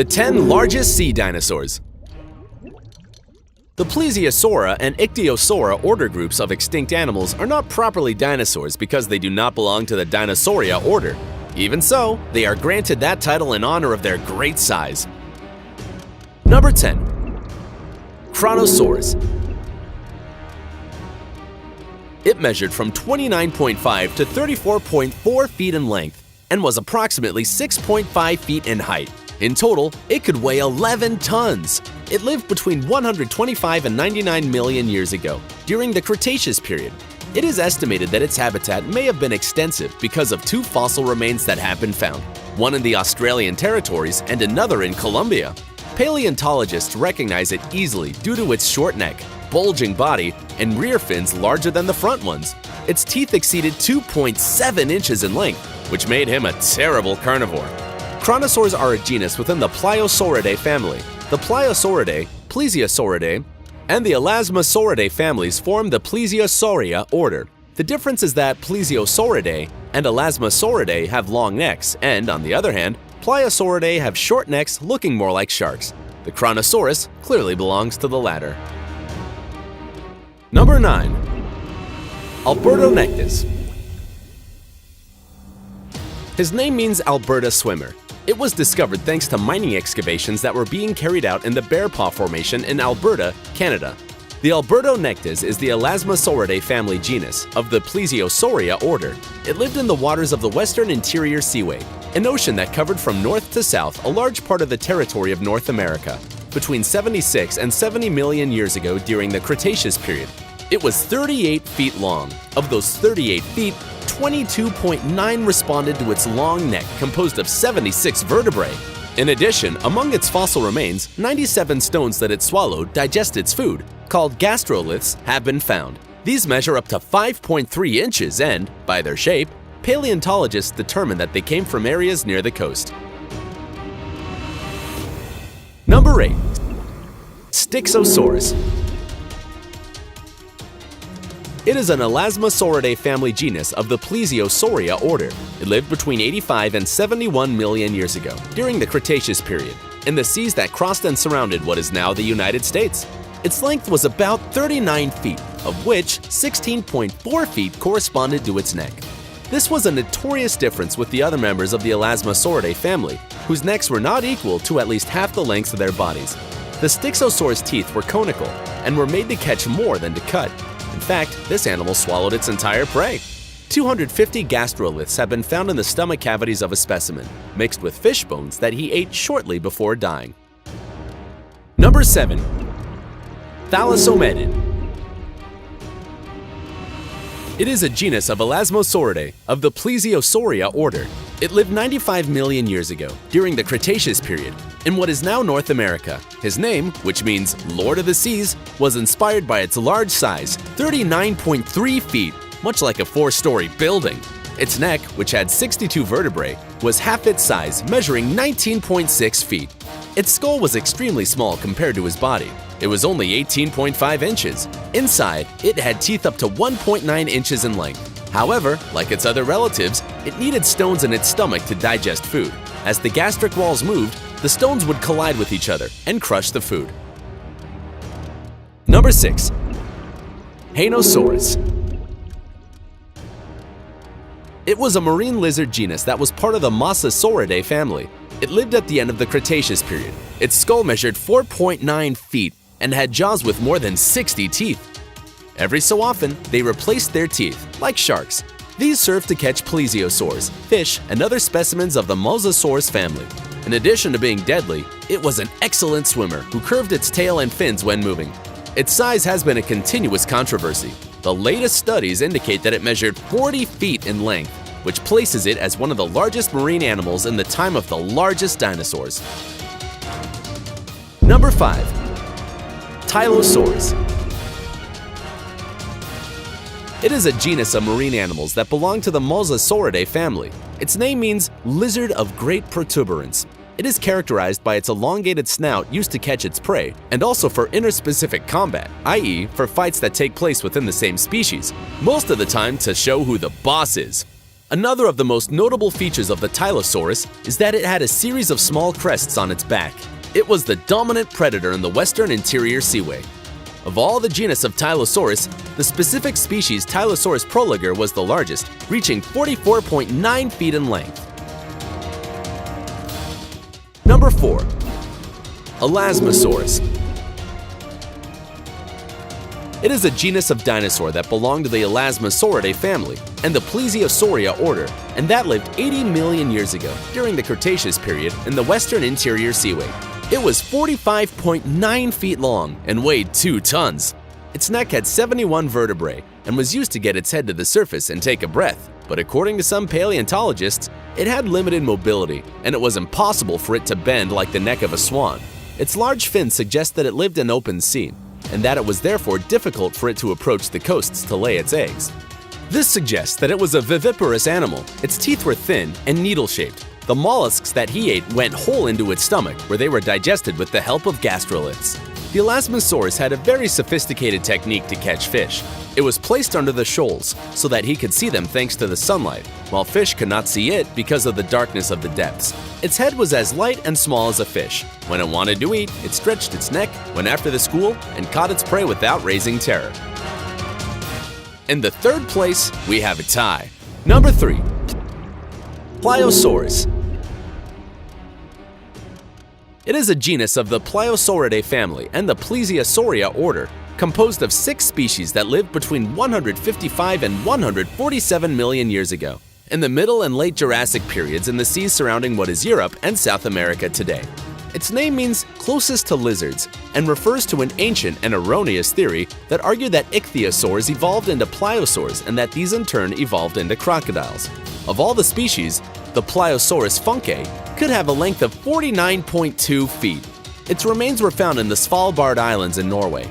The 10 largest sea dinosaurs. The Plesiosauria and Ictiosaura order groups of extinct animals are not properly dinosaurs because they do not belong to the Dinosauria order. Even so, they are granted that title in honor of their great size. Number 10. Carnivores. It measured from 29.5 to 34.4 feet in length and was approximately 6.5 feet in height. In total, it could weigh 11 tons. It lived between 125 and 99 million years ago, during the Cretaceous period. It is estimated that its habitat may have been extensive because of 2 fossil remains that have been found, one in the Australian territories and another in Colombia. Paleontologists recognize it easily due to its short neck, bulging body, and rear fins larger than the front ones. Its teeth exceeded 2.7 inches in length, which made him a terrible carnivore. Carnivores are a genus within the Plesiosauridae family. The Plesiosauridae, and the Elasmosauridae families form the Plesiosauria order. The difference is that Plesiosauridae and Elasmosauridae have long necks, and on the other hand, Pliosauridae have short necks looking more like sharks. The Carnosaurus clearly belongs to the latter. Number 9. Albertonectes. His name means Alberta swimmer. It was discovered thanks to mining excavations that were being carried out in the Bear Paw Formation in Alberta, Canada. The Albertonectes is the Elasmosauridae family genus of the Plesiosauria order. It lived in the waters of the Western Interior Seaway, an ocean that covered from north to south a large part of the territory of North America, between 76 and 70 million years ago during the Cretaceous period. It was 38 feet long. Of those 38 feet, 22.9 responded to its long neck composed of 76 vertebrae. In addition, among its fossil remains, 97 stones that it swallowed digest its food, called gastroliths, have been found. These measure up to 5.3 inches and, by their shape, paleontologists determined that they came from areas near the coast. Number 8. Ictiosaurus. It is an Elasmosauridae family genus of the Plesiosauria order. It lived between 85 and 71 million years ago, during the Cretaceous period, in the seas that crossed and surrounded what is now the United States. Its length was about 39 feet, of which 16.4 feet corresponded to its neck. This was a notorious difference with the other members of the Elasmosauridae family, whose necks were not equal to at least half the lengths of their bodies. The Ictiosaurus' teeth were conical and were made to catch more than to cut. In fact, this animal swallowed its entire prey. 250 gastroliths have been found in the stomach cavities of a specimen, mixed with fish bones that he ate shortly before dying. Number 7. Tylosaurus. It is a genus of Elasmosauridae of the Plesiosauria order. It lived 95 million years ago, during the Cretaceous period, in what is now North America. His name, which means Lord of the Seas, was inspired by its large size, 39.3 feet, much like a 4-story building. Its neck, which had 62 vertebrae, was half its size, measuring 19.6 feet. Its skull was extremely small compared to his body. It was only 18.5 inches. Inside, it had teeth up to 1.9 inches in length. However, like its other relatives, it needed stones in its stomach to digest food. As the gastric walls moved, the stones would collide with each other and crush the food. Number 6. HAINOSAURUS. It was a marine lizard genus that was part of the Mosasauridae family. It lived at the end of the Cretaceous period. Its skull measured 4.9 feet and had jaws with more than 60 teeth. Every so often, they replaced their teeth, like sharks. These served to catch plesiosaurs, fish, and other specimens of the mosasaurus family. In addition to being deadly, it was an excellent swimmer who curved its tail and fins when moving. Its size has been a continuous controversy. The latest studies indicate that it measured 40 feet in length, which places it as one of the largest marine animals in the time of the largest dinosaurs. Number 5. Tylosaurus. It is a genus of marine animals that belong to the Mosasauridae family. Its name means lizard of great protuberance. It is characterized by its elongated snout used to catch its prey, and also for interspecific combat, i.e. for fights that take place within the same species, most of the time to show who the boss is. Another of the most notable features of the Tylosaurus is that it had a series of small crests on its back. It was the dominant predator in the western interior seaway. Of all the genus of Tylosaurus, the specific species Tylosaurus proliger was the largest, reaching 44.9 feet in length. Number 4. Elasmosaurus. It is a genus of dinosaur that belonged to the Elasmosauridae family and the Plesiosauria order, and that lived 80 million years ago during the Cretaceous period in the western interior seaway. It was 45.9 feet long and weighed 2 tons. Its neck had 71 vertebrae and was used to get its head to the surface and take a breath, but according to some paleontologists, it had limited mobility and it was impossible for it to bend like the neck of a swan. Its large fins suggest that it lived in open sea, and that it was therefore difficult for it to approach the coasts to lay its eggs. This suggests that it was a viviparous animal. Its teeth were thin and needle-shaped. The mollusks that he ate went whole into its stomach, where they were digested with the help of gastroliths. The Elasmosaurus had a very sophisticated technique to catch fish. It was placed under the shoals so that he could see them thanks to the sunlight, while fish could not see it because of the darkness of the depths. Its head was as light and small as a fish. When it wanted to eat, it stretched its neck, went after the school, and caught its prey without raising terror. In the third place, we have a tie. Number 3. Pliosaurus. It is a genus of the Pliosauridae family and the Plesiosauria order, composed of 6 species that lived between 155 and 147 million years ago, in the Middle and Late Jurassic periods in the seas surrounding what is Europe and South America today. Its name means closest to lizards and refers to an ancient and erroneous theory that argued that ichthyosaurs evolved into pliosaurs and that these in turn evolved into crocodiles. Of all the species, the Pliosaurus funke could have a length of 49.2 feet. Its remains were found in the Svalbard Islands in Norway.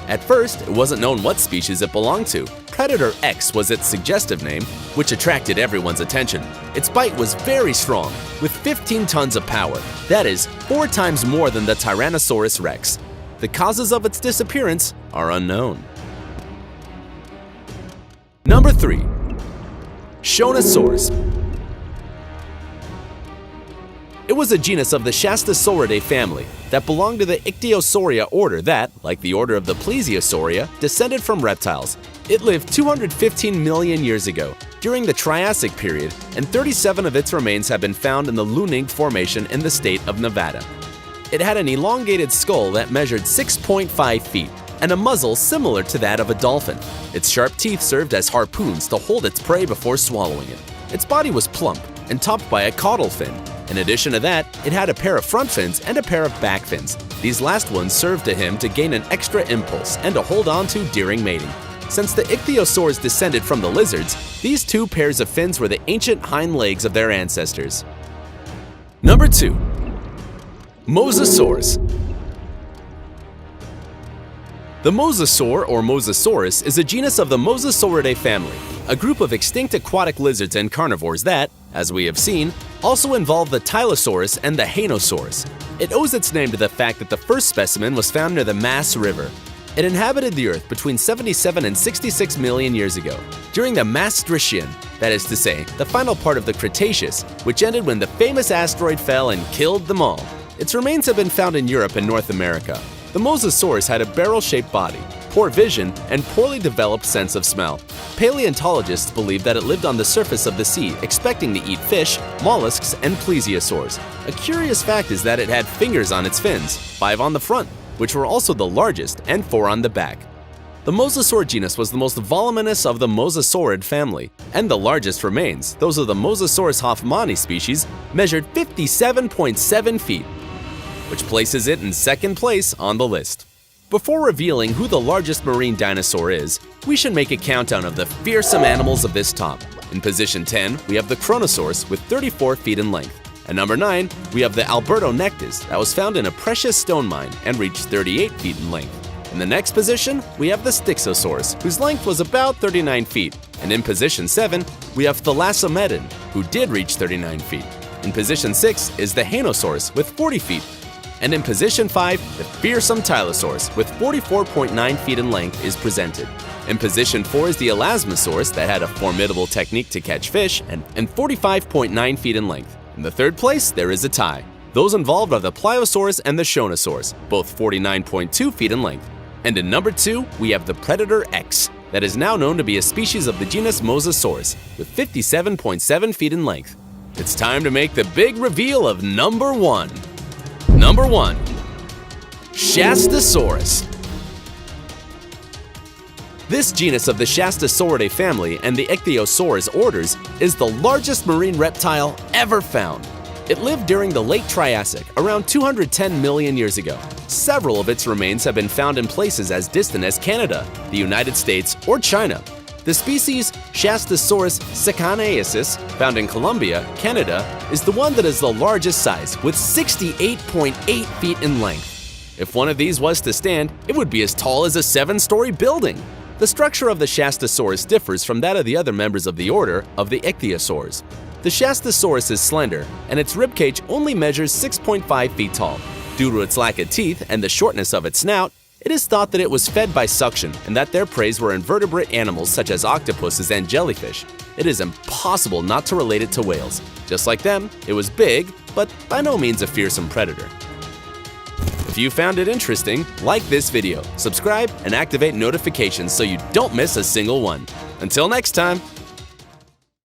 At first, it wasn't known what species it belonged to. Predator X was its suggestive name, which attracted everyone's attention. Its bite was very strong, with 15 tons of power. That is 4 times more than the Tyrannosaurus rex. The causes of its disappearance are unknown. Number 3. Shastasaurus. It was a genus of the Shastasauridae family that belonged to the Ictiosauria order that, like the order of the Plesiosauria, descended from reptiles. It lived 215 million years ago, during the Triassic period, and 37 of its remains have been found in the Luning Formation in the state of Nevada. It had an elongated skull that measured 6.5 feet and a muzzle similar to that of a dolphin. Its sharp teeth served as harpoons to hold its prey before swallowing it. Its body was plump and topped by a caudal fin. In addition to that, it had a pair of front fins and a pair of back fins. These last ones served to him to gain an extra impulse and to hold on to during mating. Since the ichthyosaurs descended from the lizards, these 2 pairs of fins were the ancient hind legs of their ancestors. Number 2. Mosasaurus. The mosasaur or mosasaurus is a genus of the Mosasauridae family, a group of extinct aquatic lizards and carnivores that, as we have seen, also involve the Tylosaurus and the HAINOSAURUS. It owes its name to the fact that the first specimen was found near the Maas River. It inhabited the Earth between 77 and 66 million years ago, during the Maastrichtian, that is to say, the final part of the Cretaceous, which ended when the famous asteroid fell and killed them all. Its remains have been found in Europe and North America. The mosasaurus had a barrel-shaped body, poor vision, and poorly developed sense of smell. Paleontologists believe that it lived on the surface of the sea, expecting to eat fish, mollusks, and plesiosaurs. A curious fact is that it had fingers on its fins, 5 on the front, which were also the largest, and 4 on the back. The mosasaur genus was the most voluminous of the mosasaurid family, and the largest remains, those of the Mosasaurus hoffmanni species, measured 57.7 feet, which places it in 2nd place on the list. Before revealing who the largest marine dinosaur is, we should make a countdown of the fearsome animals of this top. In position 10, we have the Kronosaurus with 34 feet in length. At number 9, we have the Albertonectes that was found in a precious stone mine and reached 38 feet in length. In the next position, we have the Styxosaurus, whose length was about 39 feet. And in position 7, we have Thalassometon, who did reach 39 feet. In position 6 is the HAINOSAURUS with 40 feet. And in position 5, the fearsome Tylosaurus with 44.9 feet in length is presented. In position 4 is the Elasmosaurus that had a formidable technique to catch fish and 45.9 feet in length. In the third place, there is a tie. Those involved are the Pliosaurus and the Shonosaurus, both 49.2 feet in length. And in number 2, we have the Predator X, that is now known to be a species of the genus Mosasaurus, with 57.7 feet in length. It's time to make the big reveal of number 1. Number 1. Shastasaurus. This genus of the Shastasauridae family and the Ictiosaurs orders is the largest marine reptile ever found. It lived during the late Triassic, around 210 million years ago. Several of its remains have been found in places as distant as Canada, the United States, or China. The species Shastasaurus sicanaensis, found in Colombia, Canada, is the one that is the largest size, with 68.8 feet in length. If one of these was to stand, it would be as tall as a 7-story building. The structure of the Shastasaurus differs from that of the other members of the order of the Ichthyosaurs. The Shastasaurus is slender, and its ribcage only measures 6.5 feet tall. Due to its lack of teeth and the shortness of its snout, it is thought that it was fed by suction and that their prey were invertebrate animals such as octopuses and jellyfish. It is impossible not to relate it to whales. Just like them, it was big, but by no means a fearsome predator. If you found it interesting, like this video, subscribe, and activate notifications so you don't miss a single one. Until next time!